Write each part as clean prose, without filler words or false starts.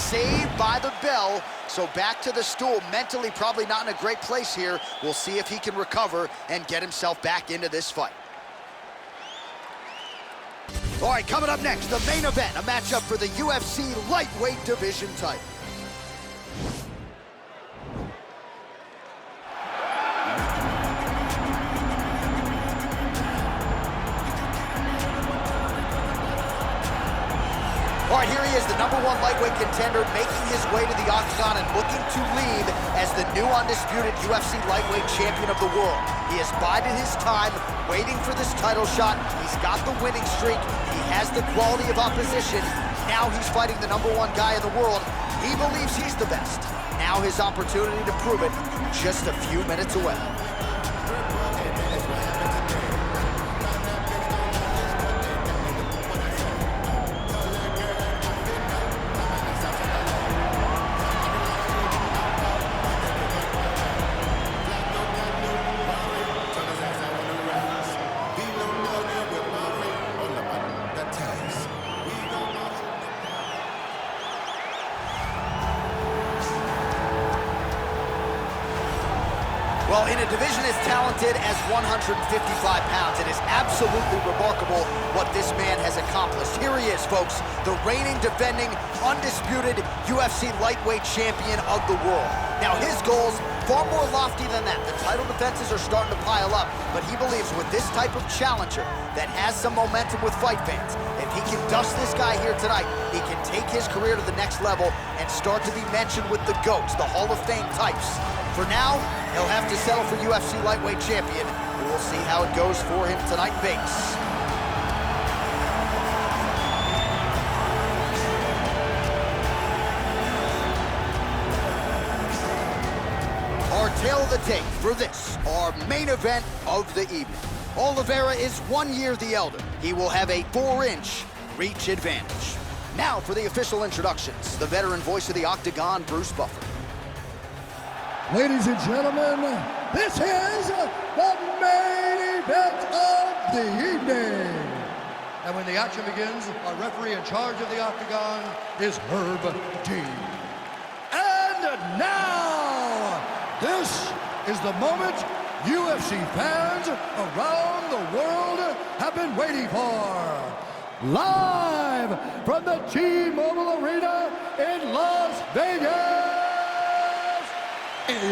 saved by the bell. So back to the stool, mentally probably not in a great place here. We'll see if he can recover and get himself back into this fight. All right, coming up next, the main event, a matchup for the UFC lightweight division title. All right, here he is, the #1 lightweight contender, making his way to the octagon and looking to lead as the new undisputed UFC lightweight champion of the world. He has bided his time, waiting for this title shot. He's got the winning streak. He has the quality of opposition. Now he's fighting the #1 guy in the world. He believes he's the best. Now his opportunity to prove it, just a few minutes away. Well, in a division as talented as 155 pounds, it is absolutely remarkable what this man has accomplished. Here he is, folks, the reigning, defending, undisputed UFC lightweight champion of the world. Now, his goals, far more lofty than that. The title defenses are starting to pile up, but he believes with this type of challenger that has some momentum with fight fans, if he can dust this guy here tonight, he can take his career to the next level and start to be mentioned with the GOATs, the Hall of Fame types. For now, he'll have to settle for UFC lightweight champion. We'll see how it goes for him tonight, Vegas. Our tale of the tape for this, our main event of the evening. Oliveira is 1 year the elder. He will have a 4-inch reach advantage. Now for the official introductions, the veteran voice of the Octagon, Bruce Buffer. Ladies and gentlemen, this is the main event of the evening. And when the action begins, our referee in charge of the Octagon is Herb Dean. And now, this is the moment UFC fans around the world have been waiting for. Live from the T-Mobile Arena in Las Vegas. It's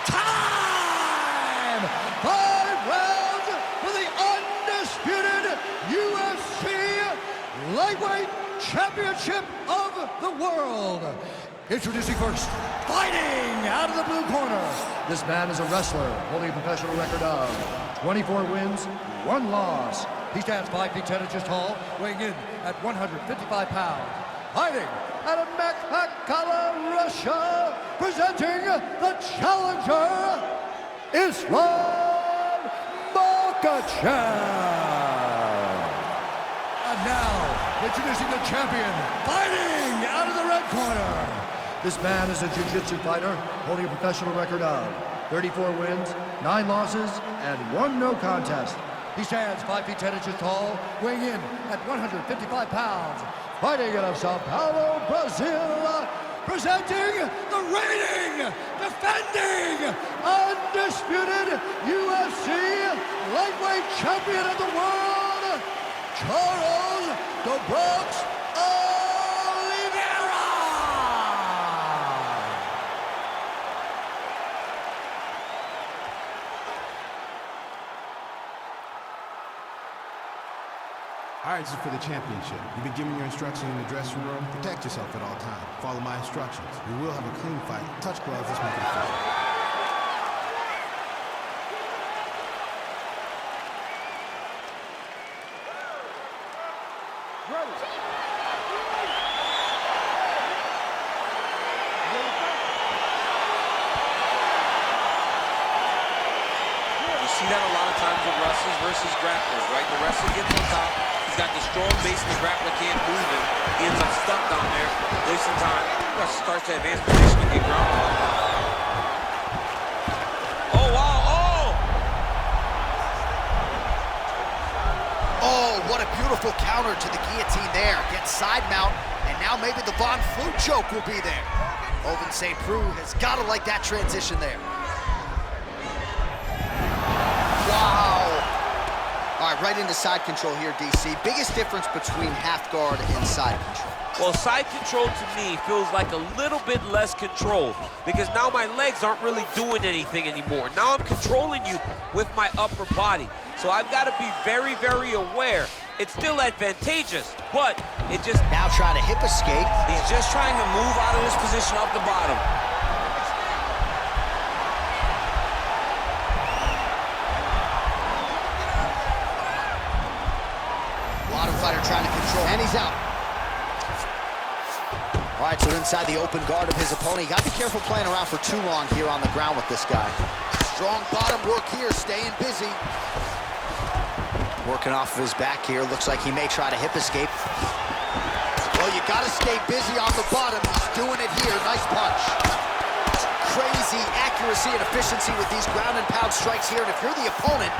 time! 5 rounds for the undisputed UFC Lightweight Championship of the World. Introducing first, fighting out of the blue corner. This man is a wrestler holding a professional record of 24 wins, 1 loss. He stands 5 feet 10 inches tall, weighing in at 155 pounds. Fighting out of Makhachev, Russia, presenting the challenger, Islam Makhachev. And now, introducing the champion, fighting out of the red corner. This man is a jiu-jitsu fighter, holding a professional record of 34 wins, 9 losses, and 1 no contest. He stands 5 feet 10 inches tall, weighing in at 155 pounds. Fighting out of Sao Paulo, Brazil, presenting the reigning, defending, undisputed UFC lightweight champion of the world, Charles Dobronx Oliveira! All right, this is for the championship. You've been given your instructions in the dressing room. Protect yourself at all times. Follow my instructions. We will have a clean fight. Touch gloves. Let's make it official. You see that a lot of times with wrestlers versus grapplers, right? The wrestler gets on top. He's got the strong base and the grappler can't move him. He ends up stuck down there, wasting time. The wrestler starts to advance position and get grounded. Oh, wow, Oh, what what a beautiful counter to the guillotine there. Gets side mount, and now maybe the Von Flue choke will be there. Ovince St. Preux has got to like that transition there. Wow. All right, right into side control here, DC. Biggest difference between half guard and side control? Well, side control to me feels like a little bit less control because now my legs aren't really doing anything anymore. Now I'm controlling you with my upper body. So I've got to be very, very aware. It's still advantageous, but it just... Now trying to hip escape. He's just trying to move out of this position up the bottom. Bottom fighter trying to control, and he's out. All right, so inside the open guard of his opponent. You got to be careful playing around for too long here on the ground with this guy. Strong bottom work here, staying busy. Working off of his back here. Looks like he may try to hip escape. Well, you got to stay busy on the bottom. He's doing it here. Nice punch. Crazy accuracy and efficiency with these ground and pound strikes here. And if you're the opponent,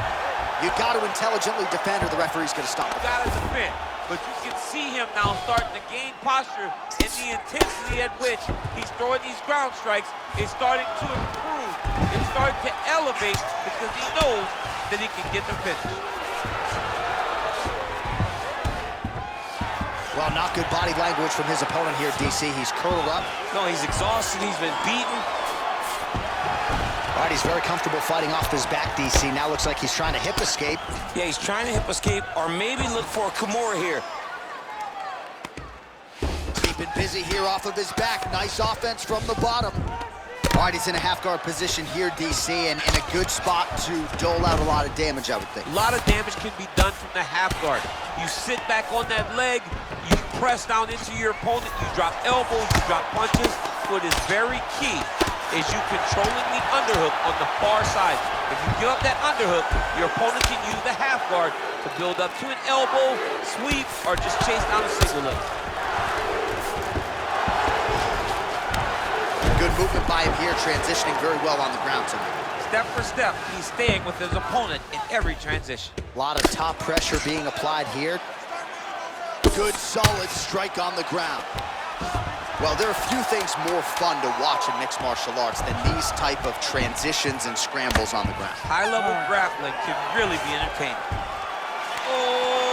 you got to intelligently defend or the referee's going to stop it. You got to defend. But you can see him now starting to gain posture, and the intensity at which he's throwing these ground strikes is starting to improve. It's starting to elevate because he knows that he can get the finish. Well, not good body language from his opponent here, DC. He's curled up. No, he's exhausted. He's been beaten. All right, he's very comfortable fighting off his back, DC. Now looks like he's trying to hip escape. Yeah, he's trying to hip escape or maybe look for a Kimura here. Keeping busy here off of his back. Nice offense from the bottom. All right, he's in a half guard position here, DC, and in a good spot to dole out a lot of damage, I would think. A lot of damage can be done from the half guard. You sit back on that leg, you press down into your opponent, you drop elbows, you drop punches. What is very key is you controlling the underhook on the far side. If you give up that underhook, your opponent can use the half guard to build up to an elbow, sweep, or just chase down a single leg. Good movement by him here, transitioning very well on the ground tonight. Step for step, he's staying with his opponent in every transition. A lot of top pressure being applied here. Good, solid strike on the ground. Well, there are few things more fun to watch in mixed martial arts than these type of transitions and scrambles on the ground. High-level grappling can really be entertaining. Oh!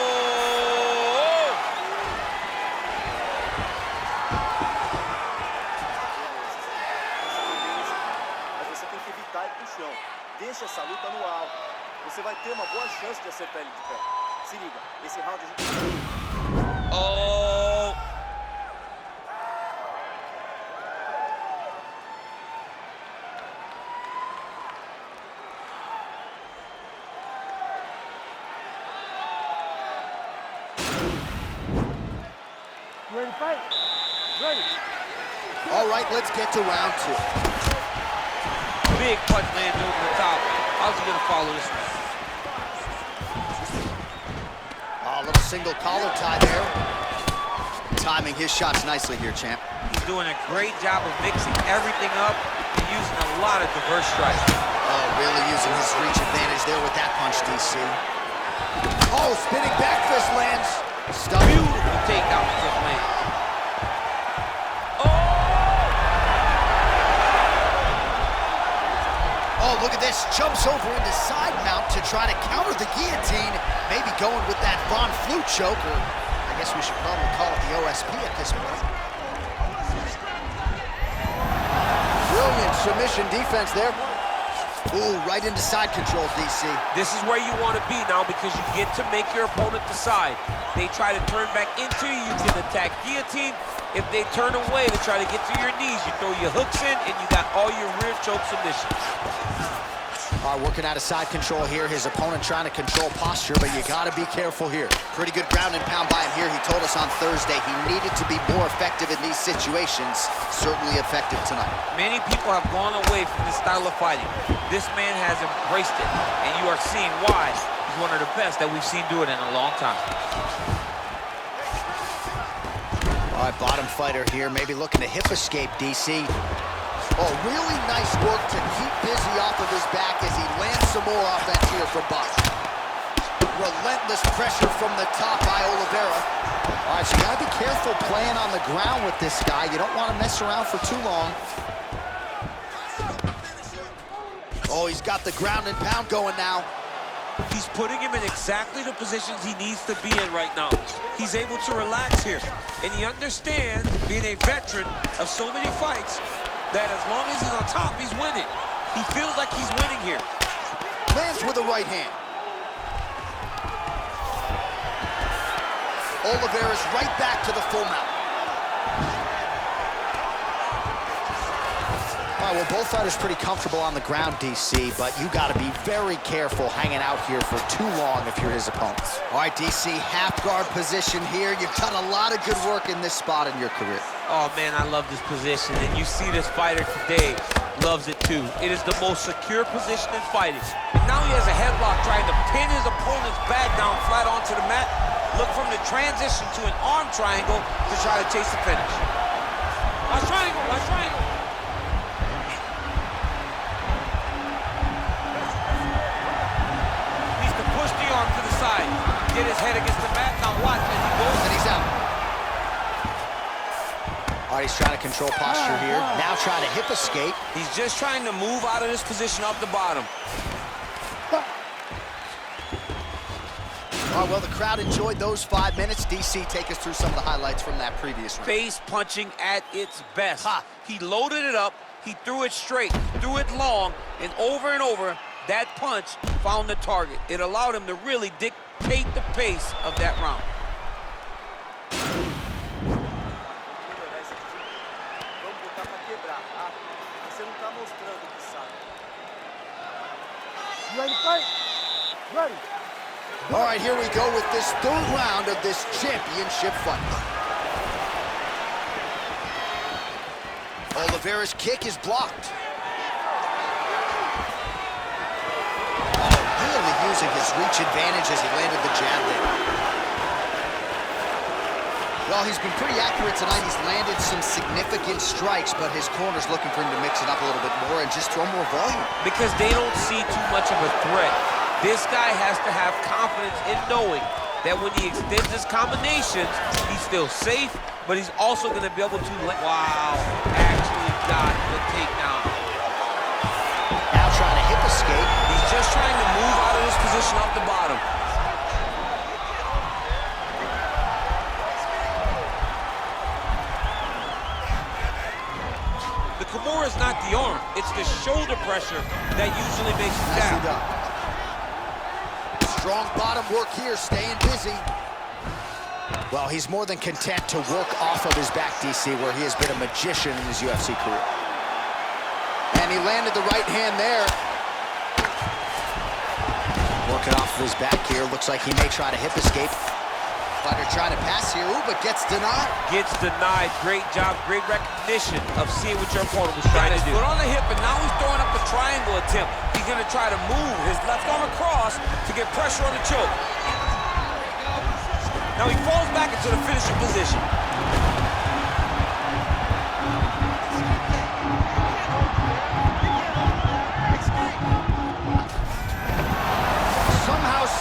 Mas você tem que evitar ir pro chão. Deixa essa luta no alto. Você vai ter uma boa chance de acertar ele de pé. Se liga, esse round a gente... Oh! Ready to fight? Ready. All right, let's get to round two. Big punch lands over the top. How's he gonna follow this one? A little single collar tie there. Timing his shots nicely here, champ. He's doing a great job of mixing everything up and using a lot of diverse strikes. Oh, really using his reach advantage there with that punch, DC. Oh, spinning back fist lands. Stunning. Beautiful takeout from Lane. Oh, look at this. Jumps over into side mount to try to counter the guillotine. Maybe going with that Von Flue choke, or I guess we should probably call it the OSP at this point. Brilliant submission defense there. Ooh, right into side control, DC. This is where you want to be now because you get to make your opponent decide. They try to turn back into you, you can attack guillotine. If they turn away to try to get to your knees, you throw your hooks in and you got all your rear choke submissions. All right, working out of side control here. His opponent trying to control posture, but you got to be careful here. Pretty good ground and pound by him here. He told us on Thursday he needed to be more effective in these situations. Certainly effective tonight. Many people have gone away from this style of fighting. This man has embraced it, and you are seeing why he's one of the best that we've seen do it in a long time. All right, bottom fighter here, maybe looking to hip escape, DC. Oh, really nice work to keep busy off of his back as he lands some more offense here from bottom. Relentless pressure from the top by Oliveira. All right, so you gotta be careful playing on the ground with this guy. You don't want to mess around for too long. Oh, he's got the ground and pound going now. He's putting him in exactly the positions he needs to be in right now. He's able to relax here. And he understands, being a veteran of so many fights, that as long as he's on top, he's winning. He feels like he's winning here. Lands with a right hand. Oliveira's right back to the full mount. All right, well, both fighters pretty comfortable on the ground, DC, but you got to be very careful hanging out here for too long if you're his opponents. All right, DC, half guard position here. You've done a lot of good work in this spot in your career. Oh, man, I love this position, and you see this fighter today loves it, too. It is the most secure position in fighting. And now he has a headlock trying to pin his opponent's back down flat onto the mat. Look from the transition to an arm triangle to try to chase the finish. Nice triangle, nice triangle. Arm to the side, get his head against the mat, now watch as he goes. And he's out. All right, he's trying to control posture here. Now trying to hip escape. He's just trying to move out of this position off the bottom. All right, well, the crowd enjoyed those 5 minutes. DC, take us through some of the highlights from that previous round. Face punching at its best. He loaded it up, he threw it straight, threw it long, and over, that punch found the target. It allowed him to really dictate the pace of that round. Ready, fight? Ready. All right, here we go with this third round of this championship fight. Oliveira's kick is blocked. Using his reach advantage as he landed the jab there. Well, he's been pretty accurate tonight. He's landed some significant strikes, but his corner's looking for him to mix it up a little bit more and just throw more volume. Because they don't see too much of a threat. This guy has to have confidence in knowing that when he extends his combinations, he's still safe, but he's also going to be able to wow, actually got the takedown. Now trying to hip escape. He's just trying to move out of this position off the bottom. The Kimura is not the arm, it's the shoulder pressure that usually makes him down. Strong bottom work here, staying busy. Well, he's more than content to work off of his back, DC, where he has been a magician in his UFC career. And he landed the right hand there. Working off of his back here. Looks like he may try to hip escape. Fighter trying to pass here, ooh, but gets denied. Gets denied. Great job, great recognition of seeing what your opponent was trying to do. Foot on the hip, and now he's throwing up a triangle attempt. He's going to try to move his left arm across to get pressure on the choke. Now he falls back into the finishing position.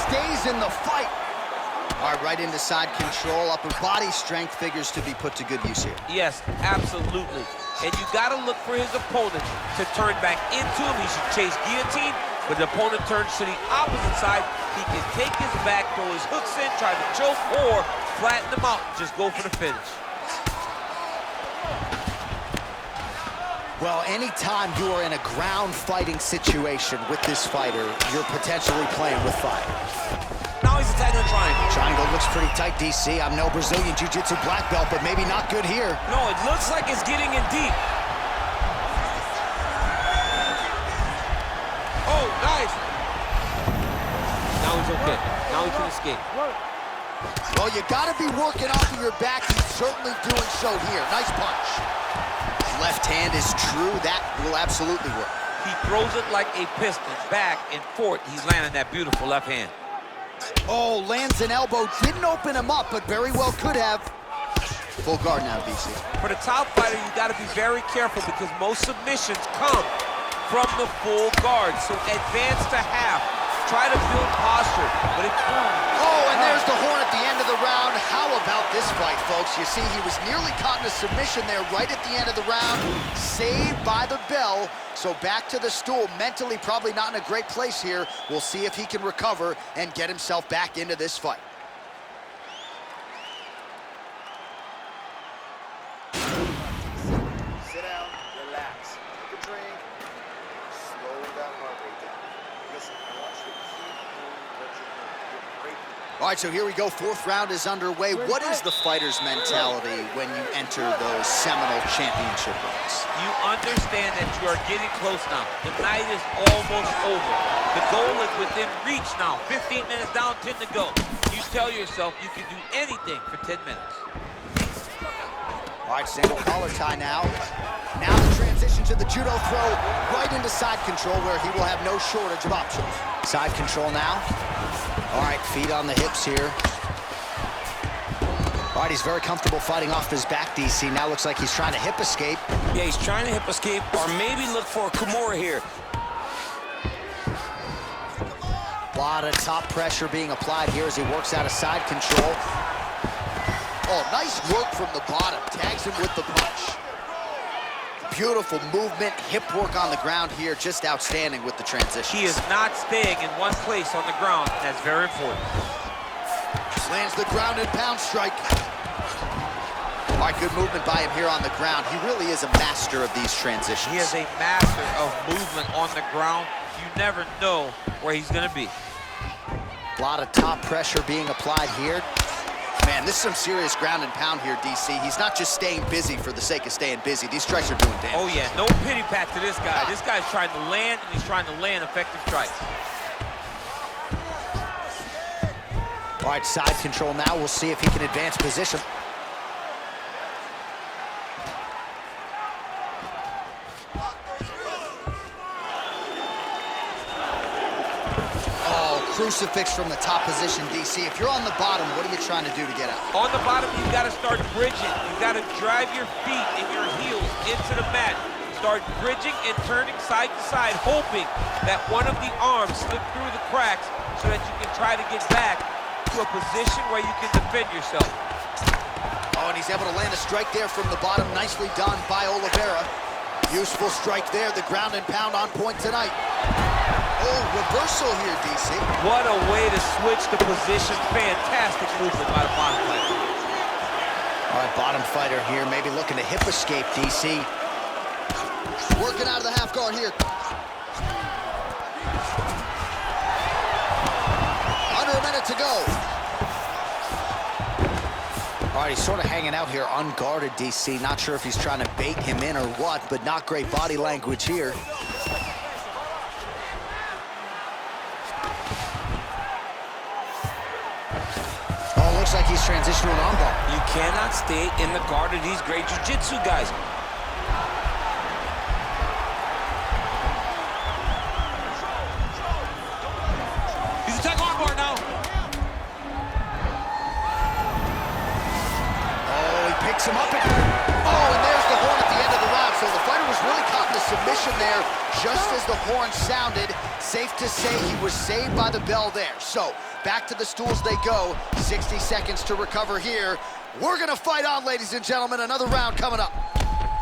Stays in the fight. All right, right into side control. Upper body strength figures to be put to good use here. Yes, absolutely. And you got to look for his opponent to turn back into him. He should chase guillotine, but the opponent turns to the opposite side. He can take his back, throw his hooks in, try to choke, or flatten him out. Just go for the finish. Well, anytime you are in a ground fighting situation with this fighter, you're potentially playing with fire. Now he's attacking the triangle. Triangle looks pretty tight, DC. I'm no Brazilian Jiu-Jitsu black belt, but maybe not good here. No, it looks like it's getting in deep. Oh, nice. Now he's okay. Now he can escape. Well, you got to be working off of your back. He's certainly doing so here. Nice punch. Left hand is true. That will absolutely work. He throws it like a piston, back and forth. He's landing that beautiful left hand. Oh, lands an elbow. Didn't open him up, but very well could have. Full guard now, DC. For the top fighter, you got to be very careful because most submissions come from the full guard. So advance to half. try to build posture, but it's... Oh, and there's the horn at the end of the round. How about this fight, folks? You see, he was nearly caught in a submission there right at the end of the round. Saved by the bell. So back to the stool. Mentally probably not in a great place here. We'll see if he can recover and get himself back into this fight. Sit down, relax, take a drink, slow that heart rate down. Listen, I want you to keep doing what you're doing. You're great. All right, so here we go. Fourth round is underway. What is the fighter's mentality when you enter those seminal championship rounds? You understand that you are getting close now. The night is almost over. The goal is within reach now. 15 minutes down, 10 to go. You tell yourself you can do anything for 10 minutes. All right, single collar tie now. Now the transition to the judo throw right into side control where he will have no shortage of options. Side control now. All right, feet on the hips here. All right, he's very comfortable fighting off his back, DC. Now looks like he's trying to hip escape. Yeah, he's trying to hip escape or maybe look for a Kimura here. A lot of top pressure being applied here as he works out of side control. Oh, nice work from the bottom. Tags him with the punch. Beautiful movement, hip work on the ground here. Just outstanding with the transition. He is not staying in one place on the ground. That's very important. Lands the ground and pound strike. All right, good movement by him here on the ground. He really is a master of these transitions. He is a master of movement on the ground. You never know where he's going to be. A lot of top pressure being applied here. Man, this is some serious ground and pound here, DC. He's not just staying busy for the sake of staying busy. These strikes are doing damage. Oh, yeah, no pity pat to this guy. This guy's trying to land, and he's trying to land effective strikes. All right, side control now. We'll see if he can advance position. Crucifix from the top position, DC. If you're on the bottom, what are you trying to do to get out? On the bottom, you've got to start bridging. You've got to drive your feet and your heels into the mat. Start bridging and turning side to side, hoping that one of the arms slip through the cracks so that you can try to get back to a position where you can defend yourself. Oh, and he's able to land a strike there from the bottom. Nicely done by Oliveira. Useful strike there. The ground and pound on point tonight. Oh, reversal here, DC. What a way to switch the position. Fantastic movement by the bottom fighter. All right, bottom fighter here, maybe looking to hip escape, DC. Working out of the half guard here. Under a minute to go. All right, he's sort of hanging out here unguarded, DC. Not sure if he's trying to bait him in or what, but not great body language here. Looks like he's transitioning an armbar. You cannot stay in the guard of these great jiu-jitsu guys. He's attacking armbar now. Oh, he picks him up. And there's the horn at the end of the round. So the fighter was really caught in a submission there just as the horn sounded. Safe to say he was saved by the bell there. So back to the stools they go. 60 seconds to recover here. We're gonna fight on, ladies and gentlemen. Another round coming up.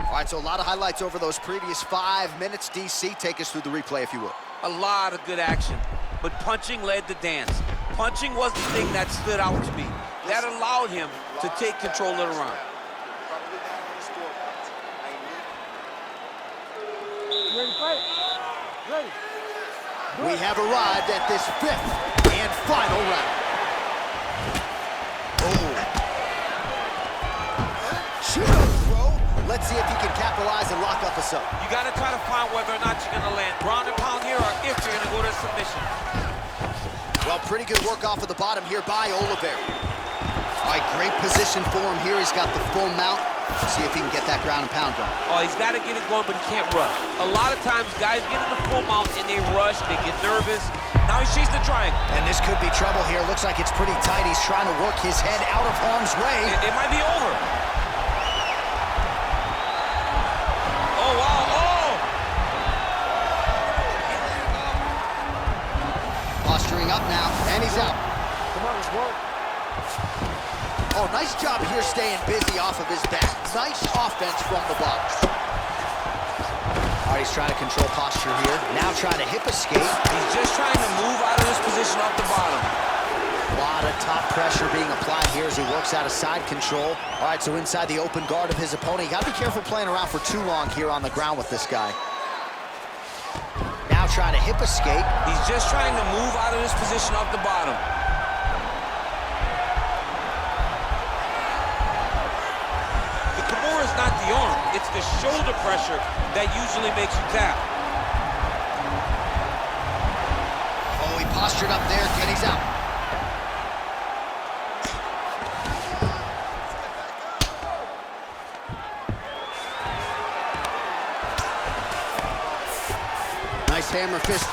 All right, so a lot of highlights over those previous 5 minutes. DC, take us through the replay, if you will. A lot of good action, but punching led the dance. Punching was the thing that stood out to me. That allowed him to take control of the round. Ready, fight? Ready. We have arrived at this 5th and final round. Oh. Judo throw. Let's see if he can capitalize and lock up a sub. You got to try to find whether or not you're going to land ground and pound here or if you're going to go to submission. Well, pretty good work off of the bottom here by Oliveira. All right, great position for him here. He's got the full mount. See if he can get that ground and pound going. Oh, he's got to get it going, but he can't rush. A lot of times, guys get in the full mount and they rush, they get nervous. Now he's chasing the triangle. And this could be trouble here. Looks like it's pretty tight. He's trying to work his head out of harm's way. It might be over. Oh, wow, oh! Lost he's out. Come on, let's work. Oh, nice job here staying busy off of his back. Nice offense from the box. All right, he's trying to control posture here. Now trying to hip escape. He's just trying to move out of this position off the bottom. A lot of top pressure being applied here as he works out of side control. All right, so inside the open guard of his opponent. You got to be careful playing around for too long here on the ground with this guy. Now trying to hip escape. He's just trying to move out of this position off the bottom. The Kimura is not the arm. It's the shoulder pressure that usually makes you tap. Oh, he postured up there. Kenny's out. Nice hammer fist.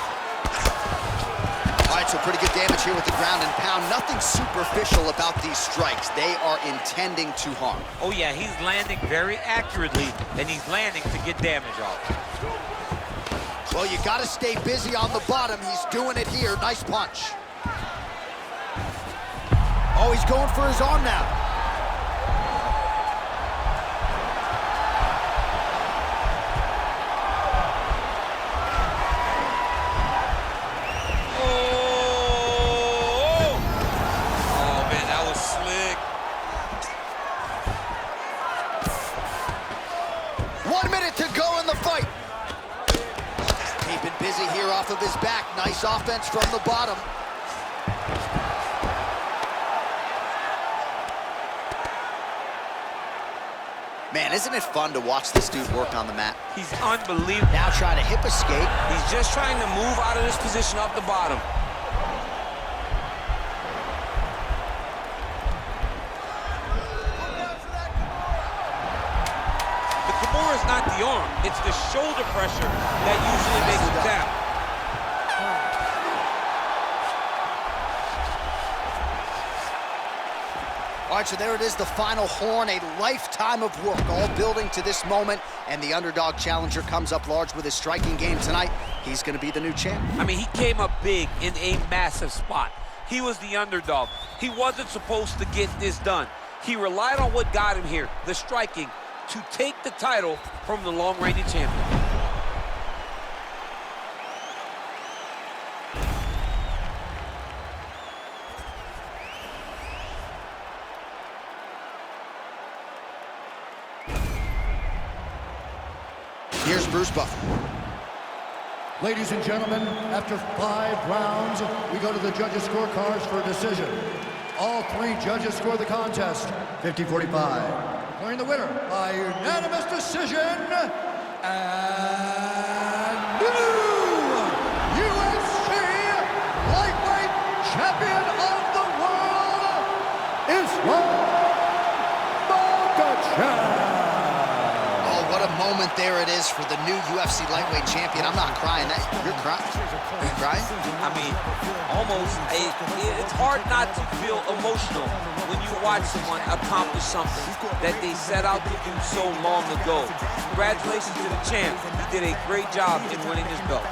All right, so pretty good damage here with the ground and pound. Nothing superficial about these strikes. They are intending to harm. Oh yeah, he's landing very accurately, and he's landing to get damage off. Well, you got to stay busy on the bottom. He's doing it here. Nice punch. Oh, he's going for his arm now. Off of his back. Nice offense from the bottom. Man, isn't it fun to watch this dude work on the mat? He's unbelievable. Now trying to hip escape. He's just trying to move out of this position off the bottom. The Kimura is not the arm. It's the shoulder pressure that usually makes you tap. All right, so there it is, the final horn, a lifetime of work, all building to this moment, and the underdog challenger comes up large with his striking game tonight. He's going to be the new champ. I mean, he came up big in a massive spot. He was the underdog. He wasn't supposed to get this done. He relied on what got him here, the striking, to take the title from the long-reigning champion. Here's Bruce Buffer. Ladies and gentlemen, after 5 rounds, we go to the judges' scorecards for a decision. All 3 judges score the contest, 50-45. Declaring the winner by unanimous decision, and the new UFC lightweight champion of the world, Islam Makhachev. What a moment there it is for the new UFC lightweight champion. I'm not crying. You're crying? Are you crying? I mean, almost, it's hard not to feel emotional when you watch someone accomplish something that they set out to do so long ago. Congratulations to the champ. He did a great job in winning this belt.